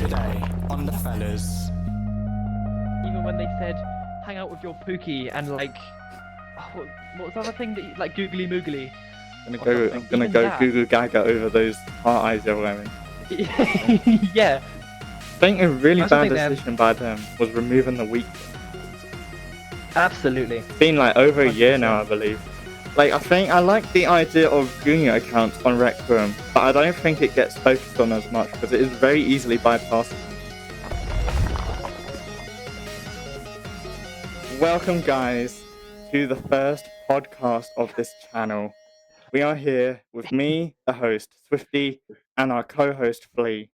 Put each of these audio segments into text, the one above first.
Today on the fellas. Even when they said, hang out with your Pookie and like, what was the other thing that like googly moogly? I'm or gonna something. go Even Goo Goo Gaga over those heart eyes you're wearing. that. Yeah. I think a really I also bad think they have- decision by them was removing the week. Absolutely. It's been like over a year now, I 100%. believe. Like, I think I like the idea of junior accounts on RecRoom, but I don't think it gets focused on as much because it is very easily bypassed. Welcome, guys, to the first podcast of this channel. We are here with me, the host, Swifty, and our co-host, Flea.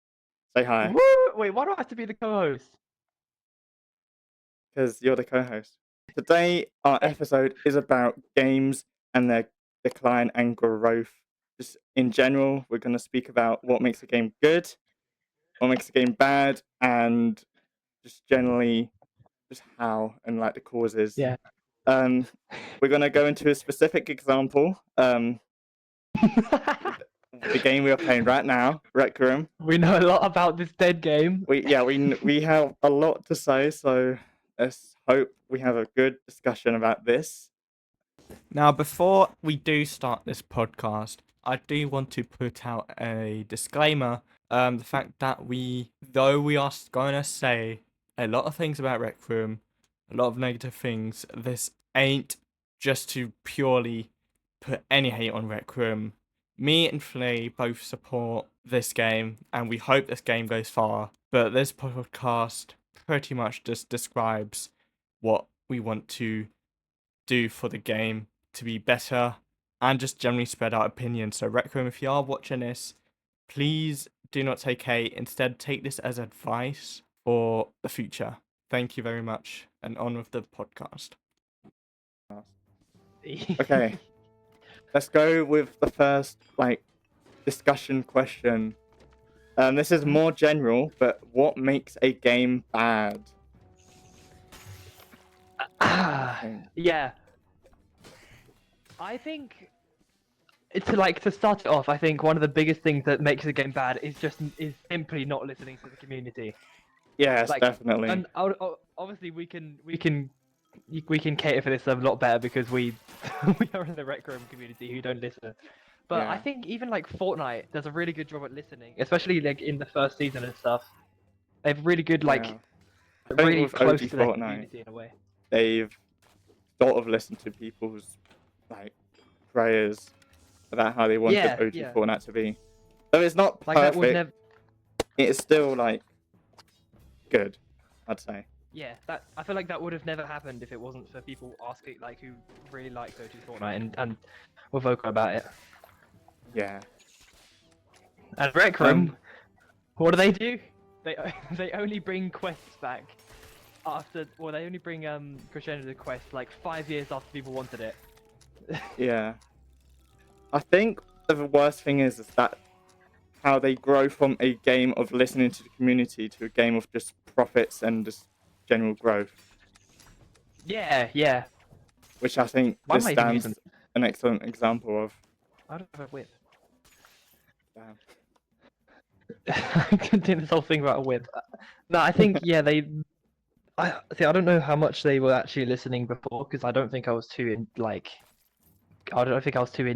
Say hi, Woo! Wait, why do I have to be the co-host? because you're the co-host. Today, our episode is about games and their decline and growth. Just in general, we're going to speak about what makes a game good, what makes a game bad, and just generally just how and like the causes. Yeah. We're going to go into a specific example. The game we are playing right now, RecRoom. We know a lot about this dead game. We have a lot to say, so let's hope we have a good discussion about this. Now, before we do start this podcast, I do want to put out a disclaimer. The fact that though we are going to say a lot of things about Rec Room, a lot of negative things, this ain't just to purely put any hate on Rec Room. Me and Flea both support this game, and we hope this game goes far. But this podcast pretty much just describes what we want to do for the game to be better and just generally spread out opinions. So Rec Room, if you are watching this, please do not take hate. Instead, take this as advice for the future. Thank you very much, and on with the podcast. Okay, let's go with the first discussion question. This is more general, but what makes a game bad? Yeah. I think to start it off, I think one of the biggest things that makes a game bad is simply not listening to the community. Yes, Like, definitely. And obviously we can cater for this a lot better because we we are in the Rec Room community who don't listen. But I Yeah. think even like Fortnite does a really good job at listening, especially like in the first season and stuff. They have really good Yeah. I think really with close OG to their Fortnite, community in a way. they've sort of listened to people's prayers about how they wanted OG Yeah. Fortnite to be. So it's not Like that perfect. would never. It is still good, I'd say. Yeah, that I feel like that would have never happened if it wasn't for people asking who really liked OG Fortnite and were vocal about it. Yeah. And Rec Room, what do? They only bring quests back they only bring Crescendo the quest 5 years after people wanted it. Yeah. I think the worst thing is that how they grow from a game of listening to the community to a game of just profits and just general growth. Yeah. Which I think Why this am I even stands using- an excellent example of. I don't have a whip. Damn. I could do this whole thing about a whip. No, I think I don't know how much they were actually listening before because I don't think I was too in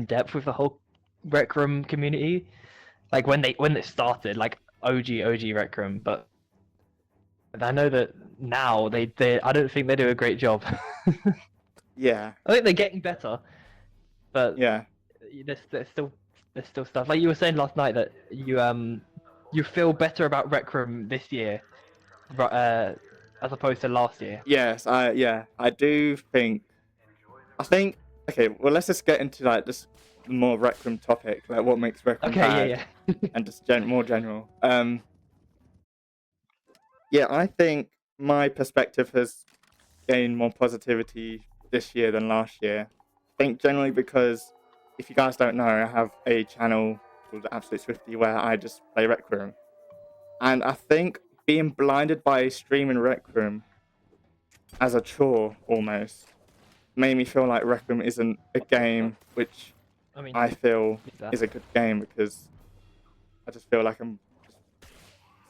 depth with the whole Rec Room community. Like when it started, OG Rec Room, but I know that now they I don't think they do a great job. Yeah. I think they're getting better, but Yeah. there's still stuff. Like you were saying last night that you feel better about Rec Room this year, as opposed to last year. Yes, I do think. I think. Okay, well, let's just get into this more Rec Room topic, like what makes Rec Room Okay, bad, yeah. and just more general. Yeah, I think my perspective has gained more positivity this year than last year. I think generally because, if you guys don't know, I have a channel called Absolute Swifty where I just play Rec Room, and I think being blinded by a stream in Rec Room as a chore almost made me feel like Rec Room isn't a game which I feel is a good game because I just feel like I'm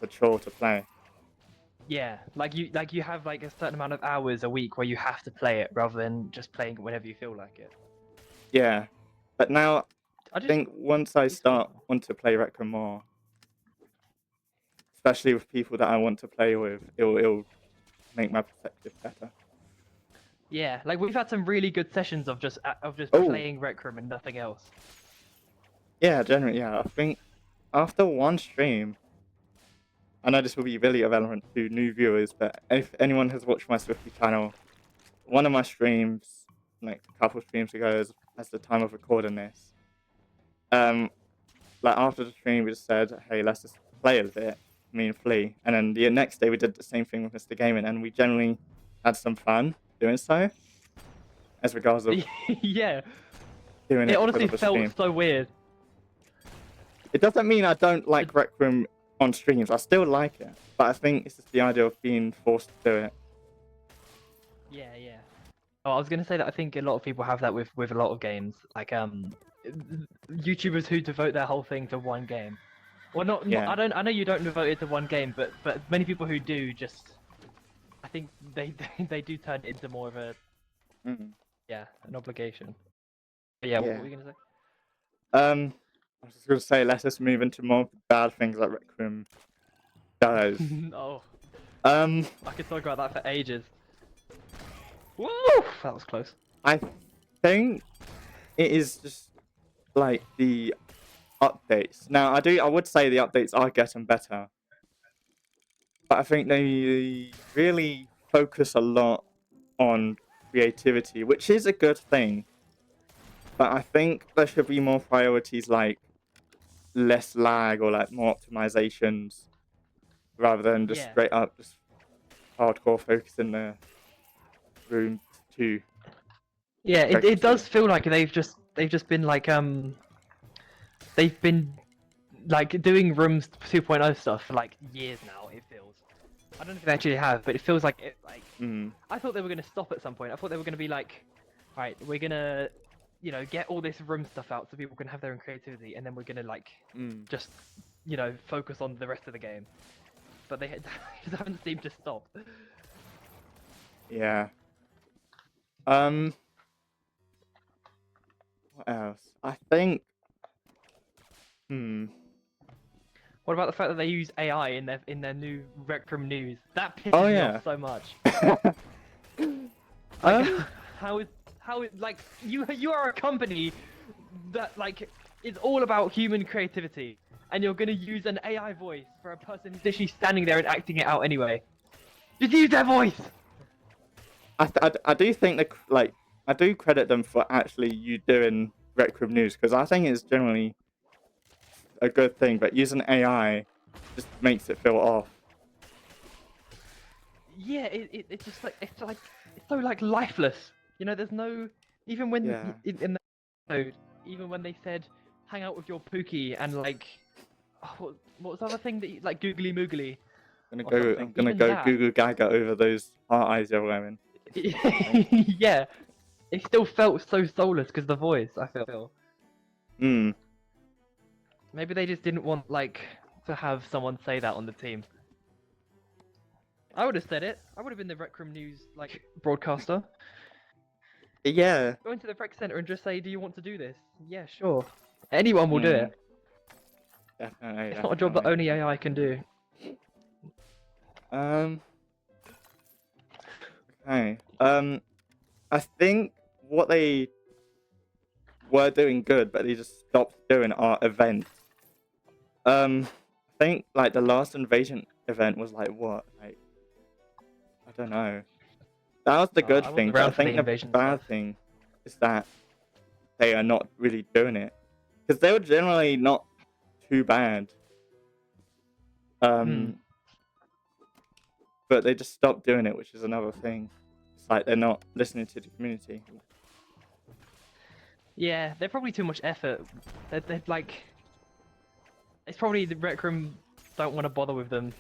a chore to play. Yeah, like you have like a certain amount of hours a week where you have to play it rather than just playing it whenever you feel like it. Yeah, but now I I just think once I it's start fun. want to play RecRoom more, especially with people that I want to play with, it'll make my perspective better. Yeah, like we've had some really good sessions of just Oh, playing Rec Room and nothing else. yeah, generally, yeah. I think after one stream, I know this will be really irrelevant to new viewers, but if anyone has watched my Swifty channel, one of my streams, like a couple of streams ago, as the time of recording this, um, like after the stream, we just said, "Hey, let's just play a bit." Me and Flea, and then the next day we did the same thing with Mr. Gaming, and we generally had some fun doing so, as regards of Yeah, doing it it because honestly of a felt stream. so weird. It doesn't mean I don't It- like Rec Room on streams. I still like it, but I think it's just the idea of being forced to do it. Yeah, yeah. Oh, I was gonna say that I think a lot of people have that with a lot of games, like YouTubers who devote their whole thing to one game. Well, not Yeah. I know you don't devote it to one game, but many people who do just, I think they do turn it into more of a Mm. an obligation. But yeah, what Yeah. were you gonna say? I was just gonna say, let's just move into more bad things that Rec Room does. Oh, Um, I could talk about that for ages. Woo! That was close. I think it is just like the updates. Now, I would say the updates are getting better, but I think they really focus a lot on creativity, which is a good thing. But I think there should be more priorities like less lag or like more optimizations rather than just Yeah. straight up just hardcore focus in the room to Yeah, it focus does feel like they've just been like they've been like doing Rooms 2.0 stuff for like years now. It feels. I don't know if they actually have, but it feels like it. Like Mm, I thought they were gonna stop at some point. I thought they were gonna be like, right, we're gonna, get all this room stuff out so people can have their own creativity, and then we're gonna like mm, just, focus on the rest of the game. But they just haven't seemed to stop. yeah. What else? I think. Hmm. What about the fact that they use AI in their new Rec Room news? That Oh pisses me yeah. off so much. Like, um. how it like you are a company that like is all about human creativity, and you're gonna use an AI voice for a person who's literally standing there and acting it out anyway. Just use their voice. I do think that like I do credit them for actually you doing Rec Room news because I think it's generally a good thing, but using AI just makes it feel off. Yeah, it's just like it's so like lifeless. There's no even when Yeah. in the episode, even when they said hang out with your Pookie and like what was the other thing that like googly moogly or something. I'm gonna Even go that, Google Gaga over those heart eyes you're wearing. yeah, it still felt so soulless because the voice. I feel Hmm. maybe they just didn't want like to have someone say that on the team. I would have said it. I would have been the Rec Room News like broadcaster. Yeah. Go into the rec center and just say, "Do you want to do this?" Yeah, sure. Anyone will do Mm, it. definitely. It's not a job that only AI can do. Um. Okay. I think what they were doing good, but they just stopped doing are events. I think like the last invasion event was like what? Like I don't know. That was the good I thing, wasn't but I around for the think the invasion bad stuff. thing is that they are not really doing it because they were generally not too bad. Hmm. But they just stopped doing it, which is another thing. It's like they're not listening to the community. Yeah, they're probably too much effort. They're like, it's probably the rec room don't want to bother with them,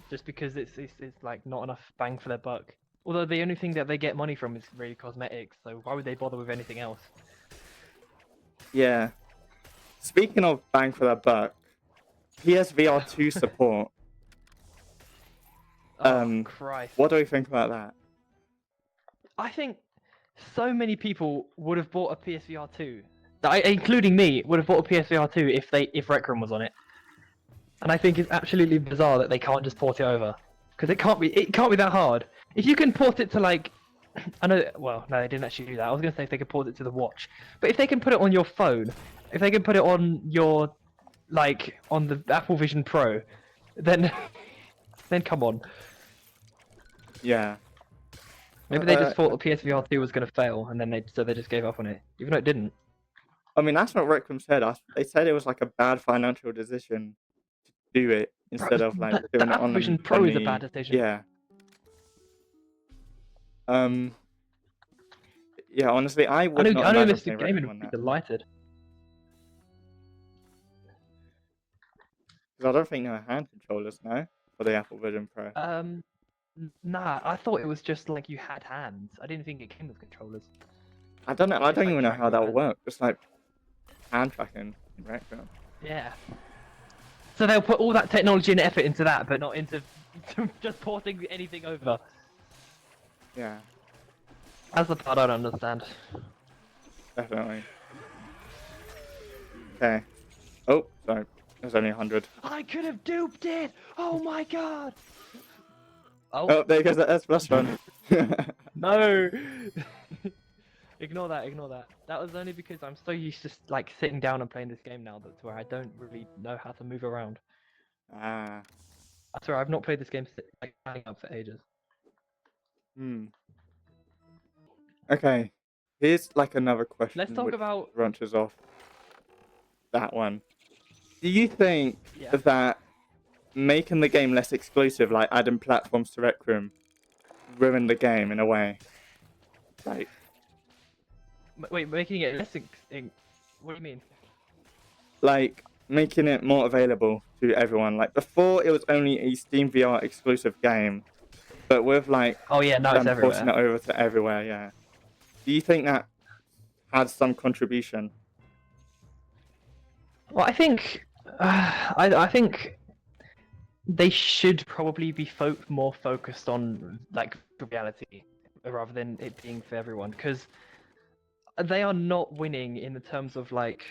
just because it's like not enough bang for their buck. Although the only thing that they get money from is really cosmetics, so why would they bother with anything else? Yeah. Speaking of bang for their buck, PSVR 2 support Oh Christ! What do we think about that? I think so many people would have bought a PSVR 2, including me, would have bought a PSVR 2 if RecRoom was on it. And I think it's absolutely bizarre that they can't just port it over, because it can't be that hard. If you can port it to like, I know, well, no, they didn't actually do that. I was gonna say if they could port it to the watch, but if they can put it on your phone, if they can put it on your, like, on the Apple Vision Pro, then come on. Yeah. Maybe they just thought the PSVR 2 was gonna fail, and then they just gave up on it, even though it didn't. I mean, that's what RecRoom said. They said it was like a bad financial decision to do it instead of like doing The it Apple on Vision the Pro is a bad decision. Yeah. Yeah. Honestly, I would not I know imagine Mr. playing Gaming RecRoom would on be that delighted. because I don't think there are hand controllers now for the Apple Vision Pro. Nah, I thought it was just like you had hands. I didn't think it came with controllers. I don't know. I Just, don't like, even know track how your that would hand. work. Just like hand tracking in RecRoom. Yeah. So they'll put all that technology and effort into that, but not into just porting anything over. Yeah, That's the part I don't understand. definitely. Okay. Oh, sorry. There's only 100. I could have duped it! Oh my god! Oh, there goes the S plus one. No! Ignore that, ignore that. That was only because I'm so used to like sitting down and playing this game now that's where I don't really know how to move around. Ah. I swear I've not played this game like standing up for ages. Okay. Here's like another question. Let's talk which about branches off that one. Do you think yeah. that making the game less exclusive, like adding platforms to RecRoom, ruined the game in a way? Like, Wait, making it less what do you mean? like making it more available to everyone. Like before, it was only a Steam VR exclusive game, but with like Oh yeah, now it's them porting everywhere. it over to everywhere. Yeah. Do you think that had some contribution? Well, I think I think they should probably be more focused on like reality rather than it being for everyone, because they are not winning in the terms of like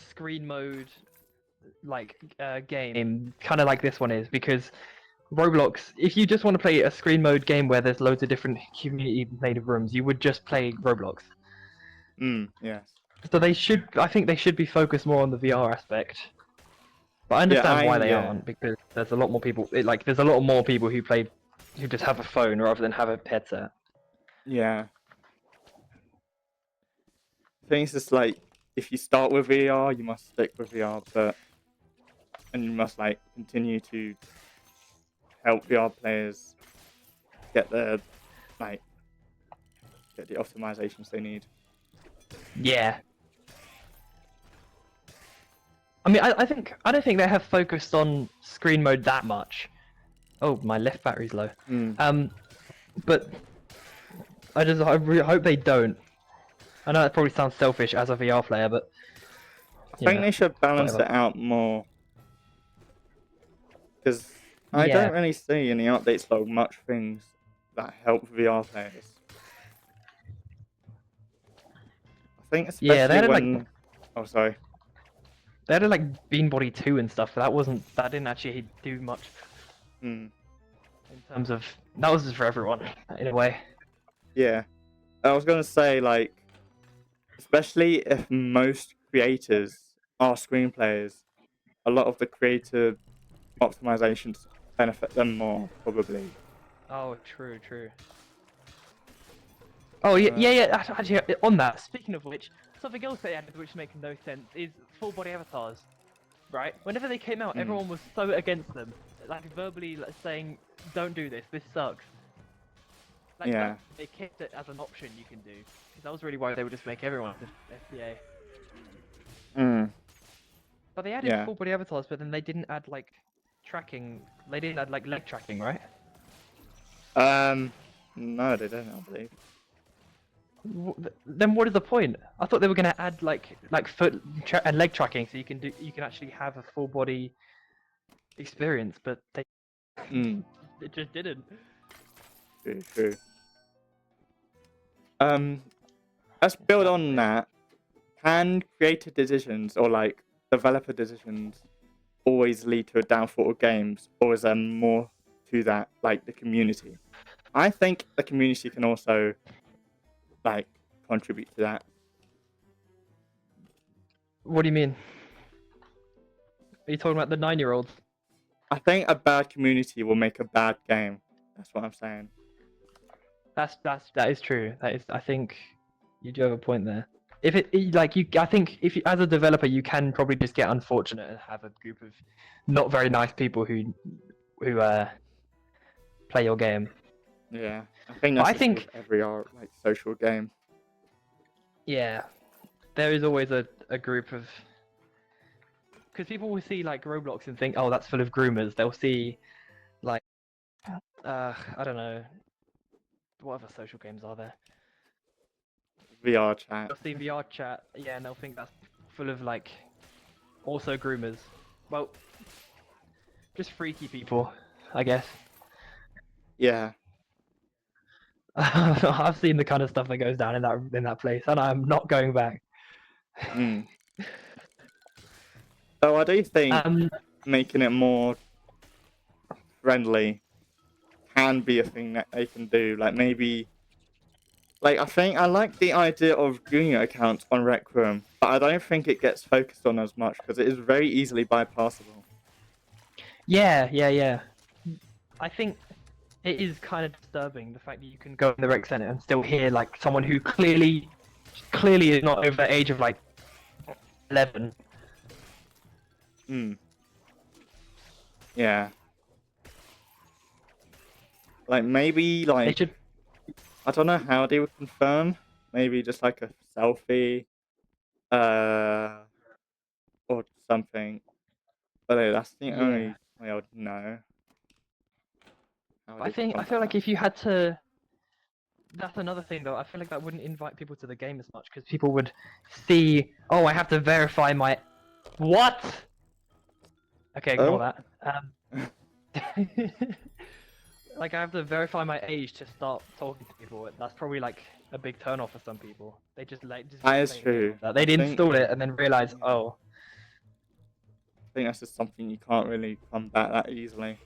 screen mode like game, kind of like this one is, because Roblox, if you just want to play a screen mode game where there's loads of different community native rooms, you would just play Roblox. Yes. So I think they should be focused more on the VR aspect. But I understand why they aren't, because there's a lot more people. There's a lot more people who just have a phone rather than have a headset. Yeah. I think it's just like if you start with VR, you must stick with VR, and you must like continue to help VR players get the optimizations they need. Yeah. I mean, I don't think they have focused on screen mode that much. Oh, my left battery's low. But I really hope they don't. I know that probably sounds selfish as a VR player, but I think they should balance it out more. Because I don't really see in the updates log much things that help VR players. I think especially when... Oh, sorry. They had like Bean Body 2 and stuff, but that didn't actually do much. In terms of... That was just for everyone, in a way. Yeah. I was going to say, like, especially if most creators are screenplayers, a lot of the creative optimizations benefit them more, probably. Oh, true. Oh, yeah. Actually, on that, speaking of which, something else they added which makes no sense is full body avatars. Right? Whenever they came out, everyone was so against them. Like, verbally saying, don't do this sucks. Like, Yeah. they kept it as an option you can do. Because that was really why they would just make everyone FBA. But they added full body avatars, but then they didn't add, like, tracking. They didn't add, like, leg tracking, right? No, they didn't, I believe. Then what is the point? I thought they were gonna add like foot and leg tracking, so you can actually have a full body experience, but they Mm, It just didn't. true, true. Let's build on that. Can creator decisions or like developer decisions always lead to a downfall of games, or is there more to that, like the community? I think the community can also like contribute to that. What do you mean? Are you talking about the 9-year-olds? I think a bad community will make a bad game. That's what I'm saying. That is true. That is, I think you do have a point there. If like you, I think if you, as a developer, you can probably just get unfortunate and have a group of not very nice people who play your game. Yeah, I think But that's I the same think with every like social game. yeah, there is always a group of because people will see like Roblox and think, oh, that's full of groomers. They'll see like I don't know, what other social games are there? VR chat. They'll see VR chat, yeah, and they'll think that's full of like also groomers. Well, just freaky people, I guess. Yeah. I've seen the kind of stuff that goes down in that place, and I'm not going back. Mm. So I do think Um, making it more friendly can be a thing that they can do. Like maybe, like I think I like the idea of junior accounts on RecRoom, but I don't think it gets focused on as much because it is very easily bypassable. yeah. I think it is kind of disturbing the fact that you can go in the rec center and still hear like someone who clearly is not over the age of like 11. Hmm. Yeah. Like maybe They like should. I don't know how they would confirm. Maybe just like a selfie, uh, or something. But that's the Yeah. only way I would know. How I they would feel combat like that. if you had to, that's another thing though. I feel like that wouldn't invite people to the game as much because people would see, oh, I have to verify my what? Okay, ignore Oh. that. Like I have to verify my age to start talking to people. That's probably like a big turn off for some people. They just like just That really is play the game true. like that. They'd I think install it and then realize, yeah, oh, I think that's just something you can't really combat that easily.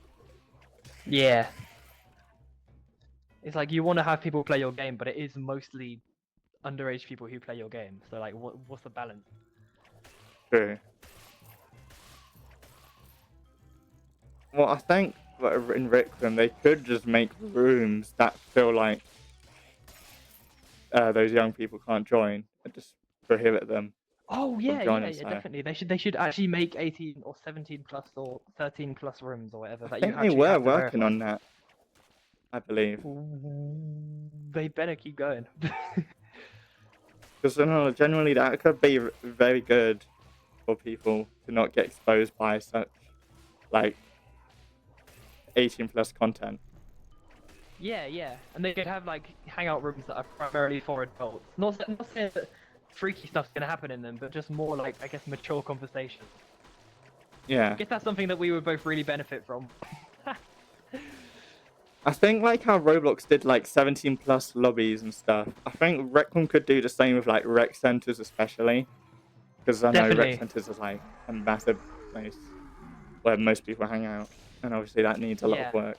yeah. It's like you want to have people play your game, but it is mostly underage people who play your game. So like, what's the balance? True. Well, I think that in RecRoom they could just make rooms that feel like those young people can't join and just prohibit them Oh from yeah, joining. So definitely. They should actually make 18 or 17 plus or 13 plus rooms or whatever I that you think they actually were have to working verify. on that. I believe They better keep going. because generally that could be very good for people to not get exposed by such like 18 plus content. Yeah, and they could have like hangout rooms that are primarily for adults. Not saying that freaky stuff's gonna happen in them, but just more like I guess mature conversations. Yeah. I guess that's something that we would both really benefit from. I think like how Roblox did like 17 plus lobbies and stuff. I think RecRoom could do the same with like rec centers especially. Because I know rec Definitely. centers is like a massive place where most people hang out. And obviously that needs a lot of Yeah. work.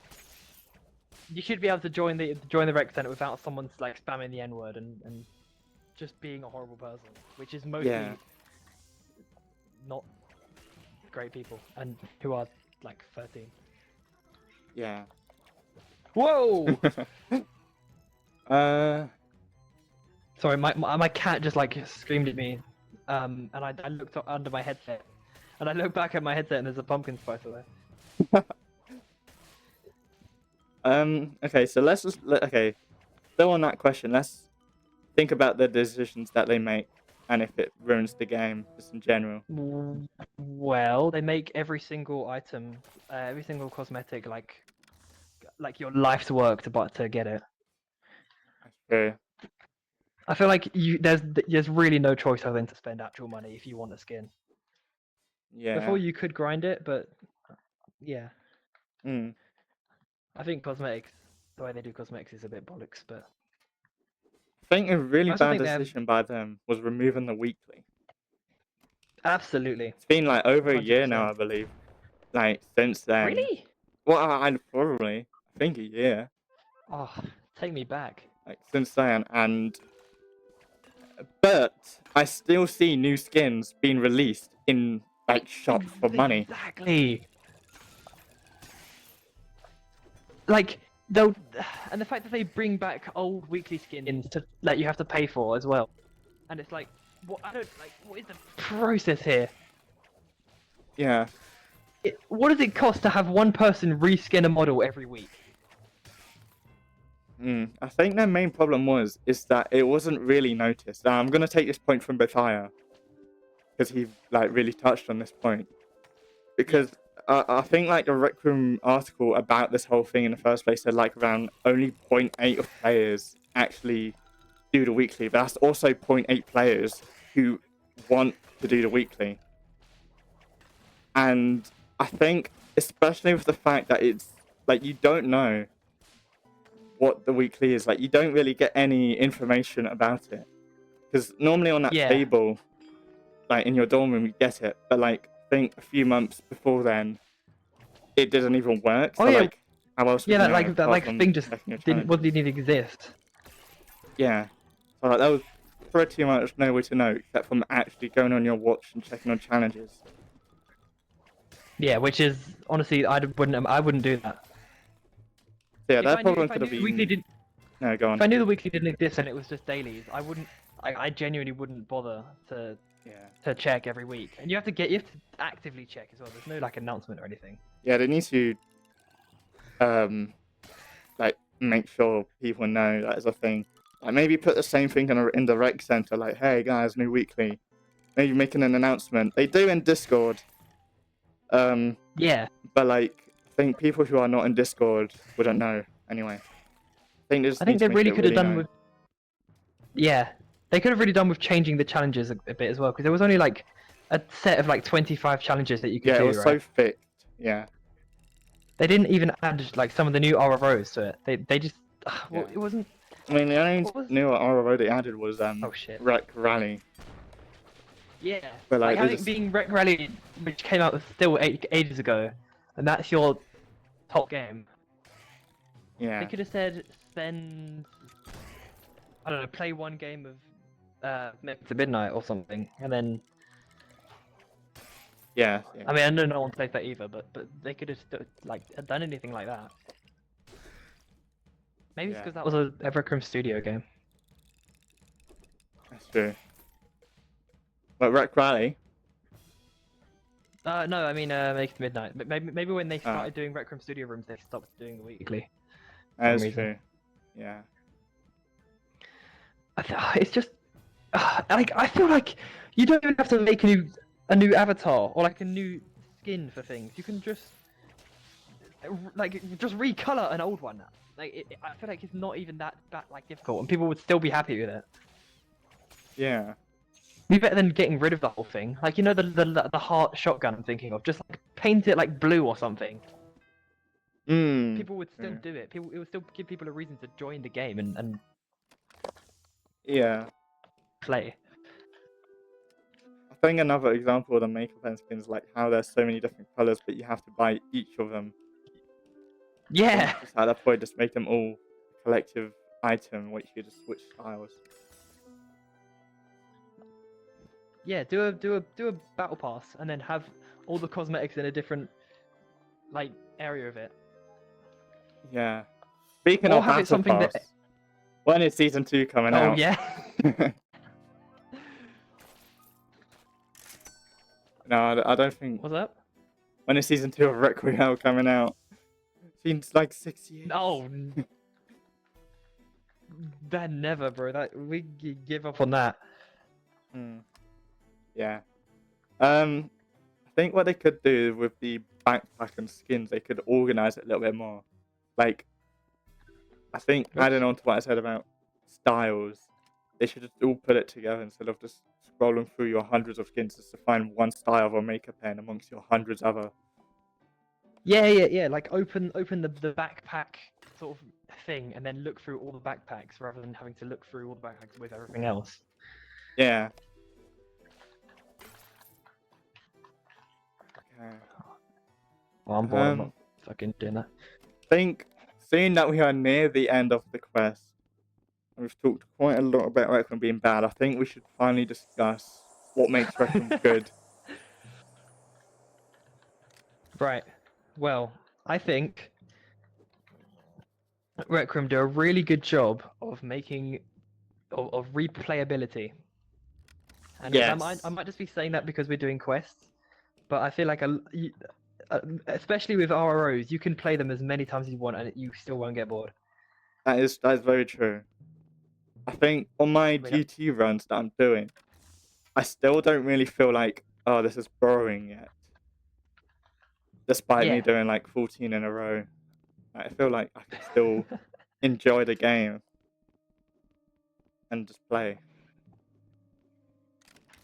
You should be able to join the rec center without someone like spamming the N-word and just being a horrible person, which is mostly Yeah. not great people and who are like 13. Yeah. Whoa! uh Sorry, my cat just like screamed at me, and I looked under my headset, and I looked back at my headset and there's a pumpkin spice there. okay, so let's just okay. Still on that question, let's think about the decisions that they make and if it ruins the game just in general. Well, they make every single item, every single cosmetic like your life's work to get it. That's true. I feel like there's really no choice other than to spend actual money if you want a skin. Yeah. Before you could grind it, but yeah. Mm. I think cosmetics, the way they do cosmetics is a bit bollocks, but I think a really I also bad think they have decision by them was removing the weekly. absolutely It's been like over a year now, 100%. I believe. Like since then. Really? Well, I probably I think a year. Oh, take me back. Like since then, and but I still see new skins being released in like shops for money. Exactly. Like they'll, and the fact that they bring back old weekly skins to that you have to pay for as well, and it's like, what I don't like. What is the process here? Yeah. What does it cost to have one person reskin a model every week? I think their main problem is that it wasn't really noticed. Now, I'm gonna take this point from Bethia because he like really touched on this point. Because I think like the RecRoom article about this whole thing in the first place said like around only 0.8 of players actually do the weekly, but that's also 0.8 players who want to do the weekly. And I think especially with the fact that it's like you don't know what the weekly is, like you don't really get any information about it. Because normally on that Yeah. table, like in your dorm room, you get it, but like I think a few months before then, it didn't even work. Oh So yeah, like, how else would yeah. you That know like that apart like from thing just checking your didn't challenges? even exist. Yeah. So like, that was pretty much no way to know except from actually going on your watch and checking on challenges. Yeah, which is honestly, I wouldn't do that. So yeah, If that I knew problem if I could have knew the weekly been. didn't No, go if on. I knew the weekly didn't exist and it was just dailies, I wouldn't. I genuinely wouldn't bother Yeah. to check every week. And you have to actively check as well. There's no like announcement or anything. Yeah, they need to um like make sure people know that is a thing. Like maybe put the same thing in the rec center, like, hey guys, new weekly. Maybe making an announcement. They do in Discord. Yeah, But like I think people who are not in Discord wouldn't know anyway. I think they I just think need to they make really it could have really done known. with. Yeah, they could have really done with changing the challenges a bit as well, because there was only like a set of like 25 challenges that you could Yeah, it do, was right? so fixed. Yeah. They didn't even add like some of the new RROs to it. They just well, Yeah. it wasn't. I mean the only What was? new RRO they added was Oh shit. Rec Rally. Yeah, But like like they having just being Rec Rally, which came out still ages ago, and that's your top game. They yeah. could have said spend, I don't know, play one game of Make to Midnight or something, and then Yeah. I mean I know no one plays that either, but they could have like done anything like that. Maybe it's Yeah. because that was a RecRoom Studio game. That's true. But Rec Rally, No, I mean Make to Midnight. But maybe when they started doing RecRoom Studio rooms, they stopped doing the weekly. For some that's reason. true. Yeah. It's just like I feel like you don't even have to make a new avatar or like a new skin for things. You can just like just recolor an old one. Like I feel like it's not even that like difficult, and people would still be happy with it. Yeah. Be better than getting rid of the whole thing. Like you know the heart shotgun I'm thinking of. Just like paint it like blue or something. People would still do it. It would still give people a reason to join the game and Yeah. play. I think another example of the makeup and skins like how there's so many different colors, but you have to buy each of them. Yeah. Just at that point, just make them all a collective item, which you just switch styles. Yeah, do a battle pass and then have all the cosmetics in a different like area of it. Yeah. Speaking Or of have it battle something pass, that when is season 2 coming Oh out? yeah. No, I don't think. What's up? When is season 2 of RecRoom coming out? Seems like 6 years. Oh. That never, bro. That we give up on that. Yeah. I think what they could do with the backpack and skins, they could organize it a little bit more. Like, I think adding on to what I said about styles, they should just all put it together instead of just scrolling through your hundreds of skins just to find one style of a makeup pen amongst your hundreds other. Yeah. Like open the backpack sort of thing, and then look through all the backpacks rather than having to look through all the backpacks with everything else. Yeah. Okay. Well, I'm bored. I'm not fucking doing that. Think, seeing that we are near the end of the quest, and we've talked quite a lot about RecRoom being bad, I think we should finally discuss what makes RecRoom good. Right. Well, I think RecRoom do a really good job of making of replayability. And I Yes. might just be saying that because we're doing quests, but I feel like especially with RROs, you can play them as many times as you want, and you still won't get bored. That is very true. I think on my I mean, GT runs that I'm doing, I still don't really feel like, oh, this is boring yet. Despite me yeah. doing like 14 in a row. I feel like I can still enjoy the game and just play.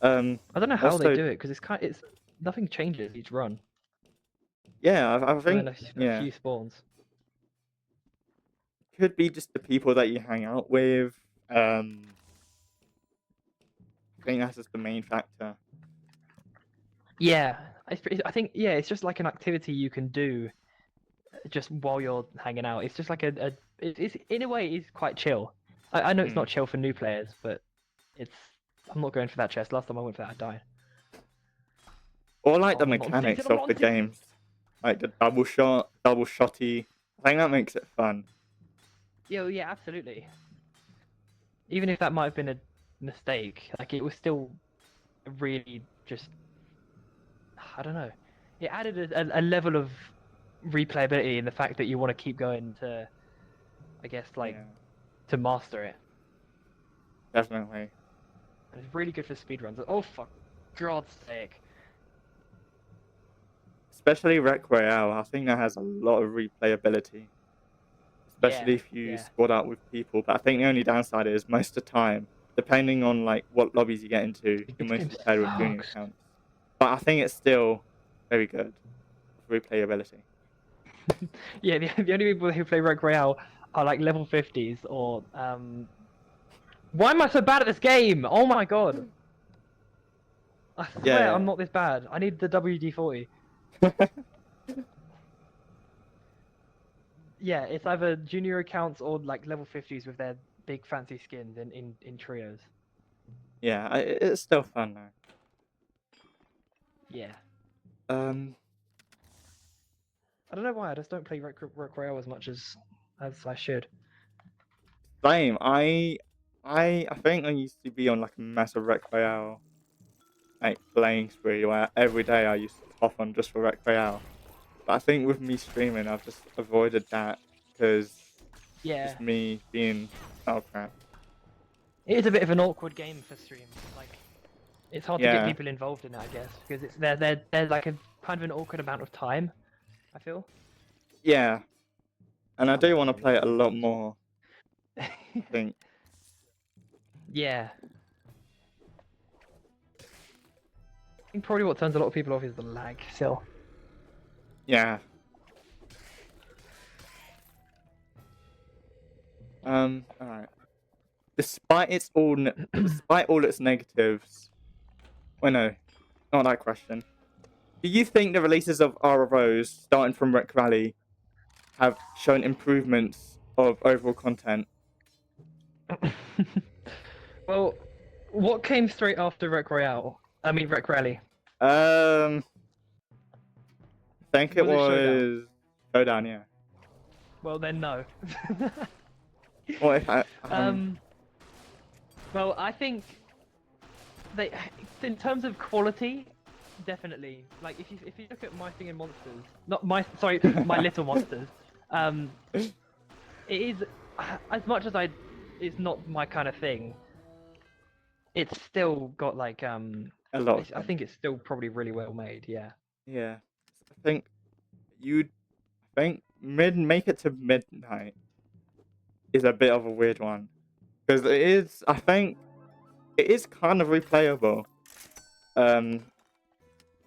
I don't know how they Also, do it because it's nothing changes each run. yeah, I Other than think, a yeah, few spawns. could be just the people that you hang out with. I think that's just the main factor. Yeah, I think it's just like an activity you can do just while you're hanging out. It's just like it's in a way it's quite chill. I know it's Hmm. not chill for new players, but it's I'm not going for that chest. Last time I went for that, I died. Or like Oh, the I'm on season, mechanics I'm of on the season. games, like the double shot, double shotty. I think that makes it fun. Yeah, absolutely. Even if that might have been a mistake, like it was still really just I don't know. It added a level of replayability in the fact that you want to keep going to, I guess, like Yeah, to master it. definitely. And it's really good for speedruns. Oh, for God's sake. Especially Rec Royale, I think that has a lot of replayability. Yeah, Especially if you yeah. squad up with people. But I think the only downside is most of the time, depending on like what lobbies you get into, you're This game mostly paired with junior sucks. accounts. But I think it's still very good for replayability. Yeah, the only people who play Rogue Royale are like level 50s or Why am I so bad at this game? Oh my god. I swear I'm Yeah. not this bad. I need the WD-40. Yeah, it's either junior accounts or like level 50s with their big fancy skins in trios. Yeah, it's still fun though. Yeah. Um, I don't know why, I just don't play Rogue Royale as much as I should. same. I think I used to be on like a massive Rec Royale like playing spree where every day I used to hop on just for Rec Royale. But I think with me streaming, I've just avoided that because Yeah. just me being oh crap. It is a bit of an awkward game for streams. Like, it's hard to get Yeah, people involved in it, I guess, because it's they're like a kind of an awkward amount of time. I feel. yeah, and I I'm do not want to doing play it a lot more. it. I think. Yeah. I think probably what turns a lot of people off is the lag. Still. Yeah. All right. Despite all its negatives. Well, no, not that question. Do you think the releases of RROs, starting from Rec Rally, have shown improvements of overall content? Well, what came straight after Rec Royale? I mean Rec Rally. I think it Was it Showdown? was Showdown. Yeah. Well then no. What if um. Well, I think they, in terms of quality, definitely. Like if you look at My Thing and Monsters, not my sorry, My Little Monsters. It is as much as it's not my kind of thing. It's still got like a lot of I content. think it's still probably really well made. Yeah. Yeah. I think you'd make it to midnight is a bit of a weird one because it is. I think it is kind of replayable. Um,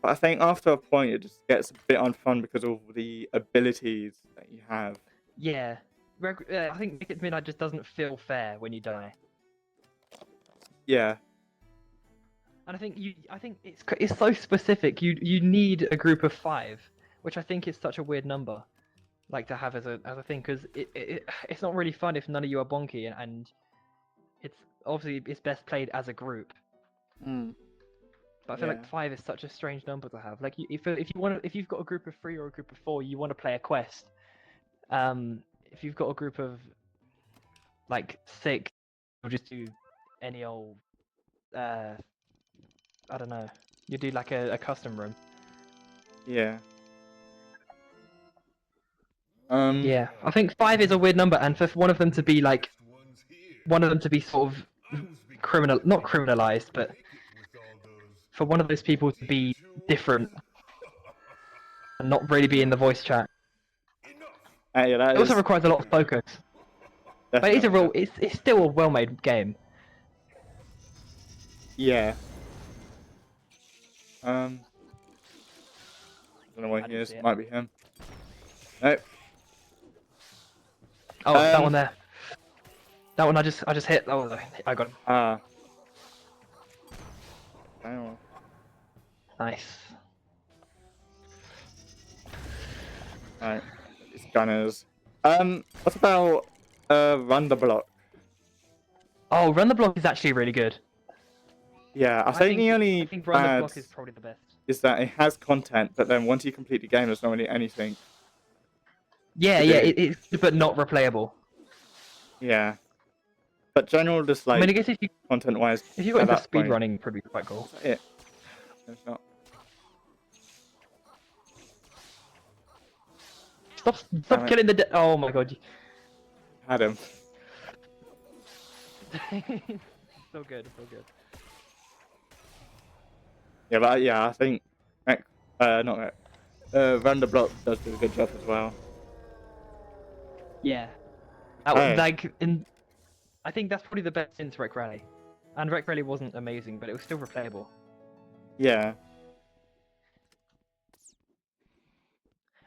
But I think after a point, it just gets a bit unfun because of the abilities that you have. Yeah. I think Make It Midnight just doesn't feel fair when you die. Yeah, And I think it's so specific. You need a group of 5, which I think is such a weird number, like to have as a thing, because it's not really fun if none of you are bonky, and it's obviously it's best played as a group. But I feel yeah, like 5 is such a strange number to have. Like if you've got a group of 3 or a group of 4, you want to play a quest. If you've got a group of like 6, you'll just do any old I don't know. You do like a custom room. yeah. Yeah, I think 5 is a weird number, and for one of them to be like, one of them to be sort of not criminalized, but for one of those people to be different and not really be in the voice chat. Yeah, that It also is requires a lot of focus, but it's a definitely. real, it's still a well-made game. Yeah. I don't know where I he didn't is. see it. Might be him. Nope. Oh, that one there. That one I just hit. Oh, I got him. Ah. Damn. Nice. Right. These gunners. What about Run the Block? Oh, Run the Block is actually really good. Yeah, I think the I only think Run the bad Block is probably the best. is that it has content, but then once you complete the game, there's not really anything Yeah, to yeah, do. it's but not replayable. Yeah. But general, just I mean, I like guess content-wise, if you got at into that point, speedrunning, probably quite cool. is that it? It's not. Stop Damn it. killing the oh my god. Had him. So good, so good. Yeah, but yeah, I think not Rec. Run the Block does do a good job as well. Yeah. That Hey. like I think that's probably the best since Rec Rally. And Rec Rally wasn't amazing, but it was still replayable. Yeah.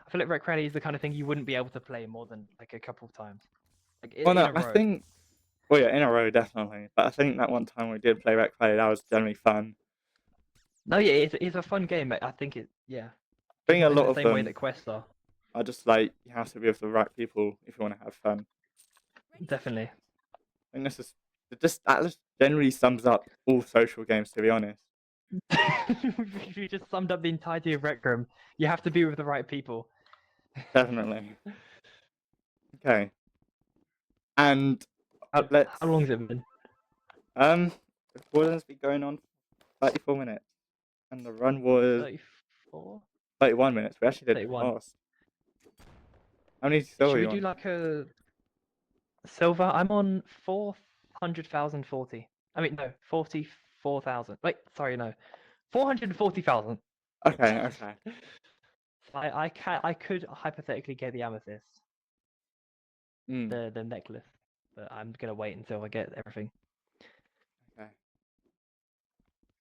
I feel like Rec Rally is the kind of thing you wouldn't be able to play more than like a couple of times. Like Well, in no, a I row. think. Well, yeah, in a row, definitely. But I think that one time we did play Rec Play, that was generally fun. No, yeah, it's a fun game, but I think yeah. I Just think a not in lot the of same way them that quests are. are just like, you have to be with the right people if you want to have fun. Definitely. I think that just generally sums up all social games, to be honest. We just summed up the entirety of RecRoom. You have to be with the right people. Definitely. Okay. And How let's long has it been? the recording's been going on 34 minutes. And the run was 34? 31 minutes. We actually did 31. fast. How many silver Should are we you do on? like a silver? I'm on 400,040. I mean, no, 44,000. Wait, sorry, no. 440,000. Okay, okay. I could hypothetically get the amethyst, Mm, the necklace, but I'm gonna wait until I get everything. okay.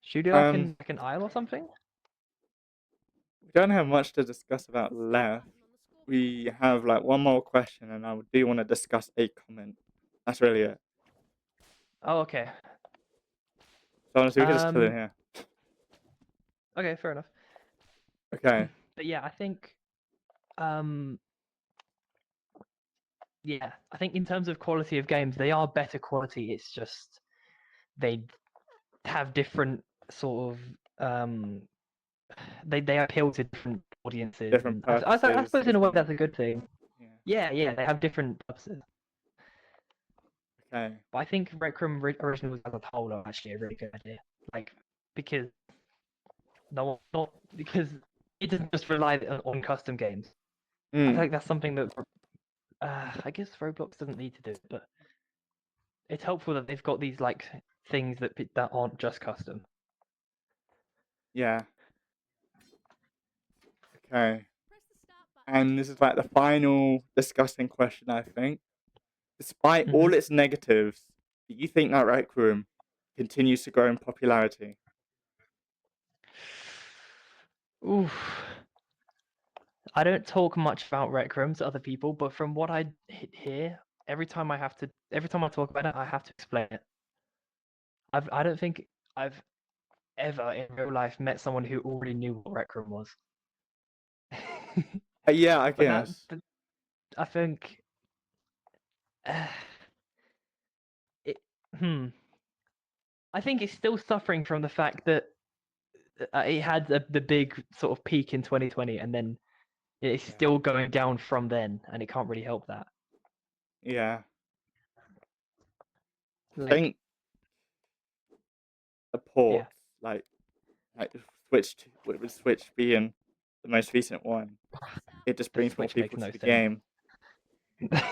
Should we do like an isle or something? We don't have much to discuss about left. We have like one more question, and I do want to discuss a comment. That's really it. Oh, okay. So honestly, we can just chill in Um, here. okay, fair enough. Okay. But yeah, I think um yeah, I think in terms of quality of games, they are better quality. It's just they have different sort of they appeal to different audiences, Different and I purposes suppose in and a way things. that's a good thing. Yeah. Yeah, yeah, they have different purposes. Okay. But I think RecRoom Originals as a whole are actually a really good idea. Like because not because it doesn't just rely on custom games. I feel Mm, like that's something that I guess Roblox doesn't need to do, but it's helpful that they've got these like things that aren't just custom. yeah. Okay. And this is like the final disgusting question, I think. Despite Mm-hmm. all its negatives, do you think that Rec Room continues to grow in popularity? Oof. I don't talk much about Rec Room to other people, but from what I hear, every time I talk about it, I have to explain it. I don't think I've ever in real life met someone who already knew what Rec Room was. Yeah, I But guess. I think it. Hmm. I think it's still suffering from the fact that it had the big sort of peak in 2020, and then it's Yeah. still going down from then, and it can't really help that. Yeah. I Like, think the yeah, ports, like with Switch being the most recent one, it just the brings more Switch makes people no to the sense. game. I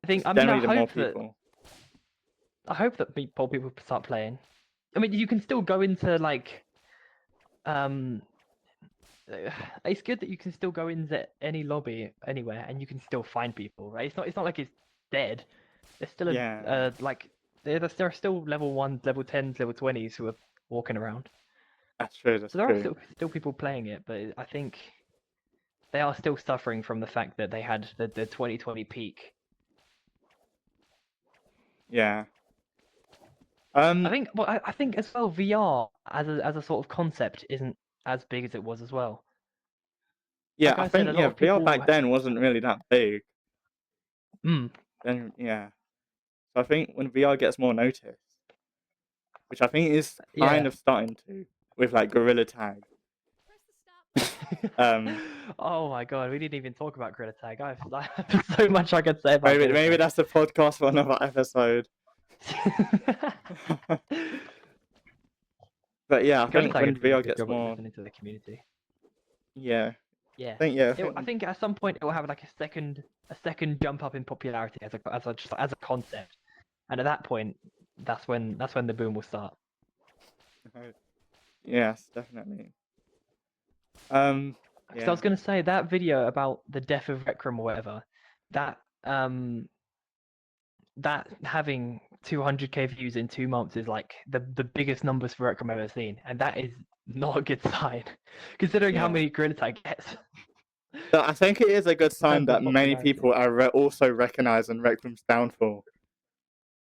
Just mean, generally, the more people. I hope that people start playing. I mean, you can still go into like, um, it's good that you can still go into any lobby anywhere and you can still find people, right? It's not like it's dead. There's still Yeah, like there are still level 1s, level 10s, level 20s who are walking around. that's true. That's So there are true. still people playing it, but I think they are still suffering from the fact that they had the 2020 peak. Yeah. I think well I think as well VR as a sort of concept isn't as big as it was as well. Yeah. Like I I said, a think lot yeah, of VR people back then wasn't really that big. mm, Then yeah. So I think when VR gets more notice, which I think is kind yeah. of starting to with like Gorilla Tag. um, Oh my god, we didn't even talk about Grid Tag. I have so much I could say about maybe Grid maybe Tag. that's a podcast for another episode. But yeah, I Grid think Tag when are doing a VR good gets job at more, listening to the community. yeah, Yeah. I I think think at some point it will have like a second jump up in popularity as a concept, and at that point, that's when the boom will start. yes, definitely. Um, Because I yeah, was gonna say that video about the death of RecRoom or whatever, that um that having 200k views in 2 months is like the biggest numbers for RecRoom I've ever seen, and that is not a good sign, considering how yeah. many Gorilla Tag gets So I think it is a good in sign terms of that many popularity. people are also recognizing Rec Room's downfall,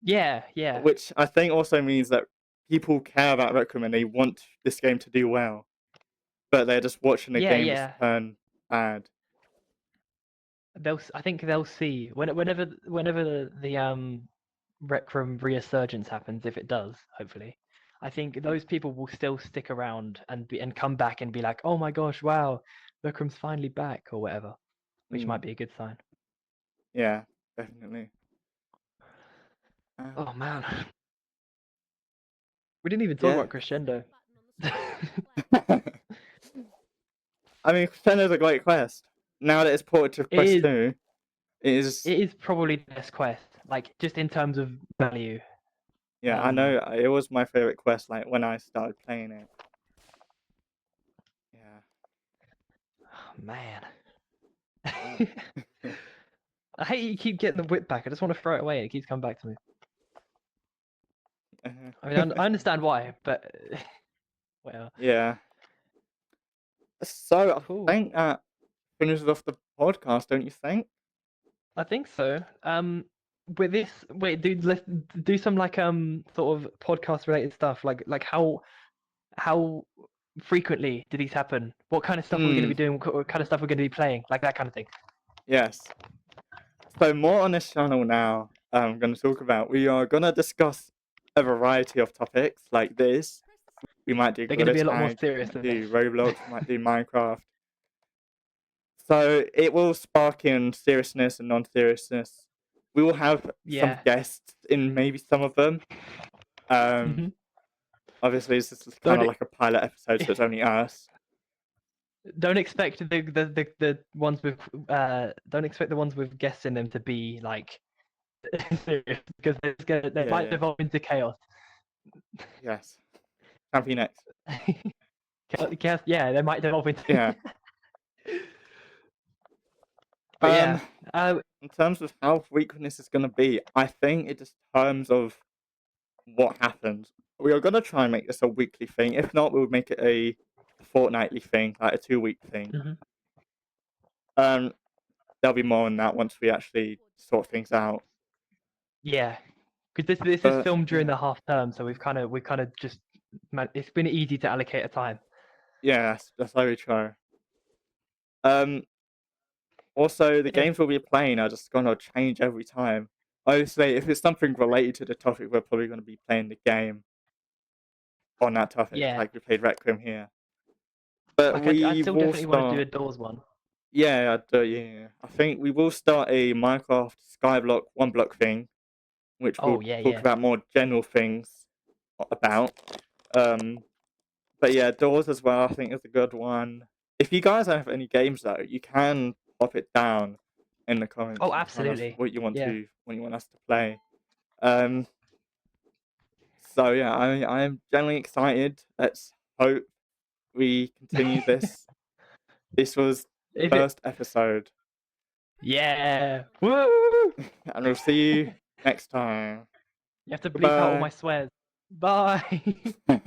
Yeah, yeah, which I think also means that people care about Rec Room and they want this game to do well, but they're just watching the yeah, game just yeah. turn bad. I think they'll see whenever the Rec Room resurgence happens, if it does, hopefully. I think those people will still stick around and come back and be like, "Oh my gosh, wow, Rec Room's finally back" or whatever, which Mm, might be a good sign. yeah, definitely. Um, Oh man, we didn't even talk yeah. about Crescendo. It I mean, Crescendo's a great quest. Now that it's ported to Quest is 2, it is. it is probably the best quest, like just in terms of value. Yeah, I Um, know it was my favorite quest. Like when I started playing it. Yeah. oh, man. Um, I hate you keep getting the whip back. I just want to throw it away. It keeps coming back to me. I mean, I understand why, but well, yeah. So I cool. think that finishes off the podcast, don't you think? I think so. With this, wait, dude, let's do some like sort of podcast related stuff. Like how frequently do these happen? What kind of stuff are we going to Hmm. be doing? What kind of stuff we're going to be playing? Like that kind of thing. Yes. So more on this channel now. I'm going to talk about. We are going to discuss a variety of topics like this. We might do They're going to Gorilla be a lot more Tag. We serious might than this. do Roblox. We might do Minecraft. So it will spark in seriousness and non-seriousness. We will have some Yeah. guests in maybe some of them. Um, hmm obviously this is kind Don't of like a pilot episode, so it's only us. don't expect the ones with don't expect the ones with guests in them to be like serious because they Yeah, might yeah, devolve into chaos. yes. Champion X. Chaos, yeah, they might devolve into. Yeah. But yeah, uh, In terms of how frequent this is going to be, I think it just terms of what happens. we are gonna try and make this a weekly thing. If not, we'll make it a fortnightly thing, like a 2-week thing. Mhm. Um, there'll be more on that once we actually sort things out. Yeah, because this is But filmed during yeah, the half term, so we've kind of just it's been easy to allocate a time. yeah, that's how we try. Um, Also, the Yeah. games we'll be playing are just gonna change every time. Obviously, if it's something related to the topic, we're probably gonna be playing the game on that topic, Yeah, like we played RecRoom here. But like I we still will definitely want to do a start. doors one. Yeah, yeah. I think we will start a Minecraft Skyblock one block thing, which Oh we'll yeah, talk yeah. about more general things about. Um, but yeah, doors as well. I think is a good one. If you guys have any games though, you can pop it down in the comments Oh, and tell us absolutely. what you want Yeah. to, what you want us to play. Um, so yeah, I am generally excited. Let's hope we continue this. This was the Is it? first episode, Yeah. Woo! and we'll see you next time. You have to bleep out all my Goodbye. swears. Bye.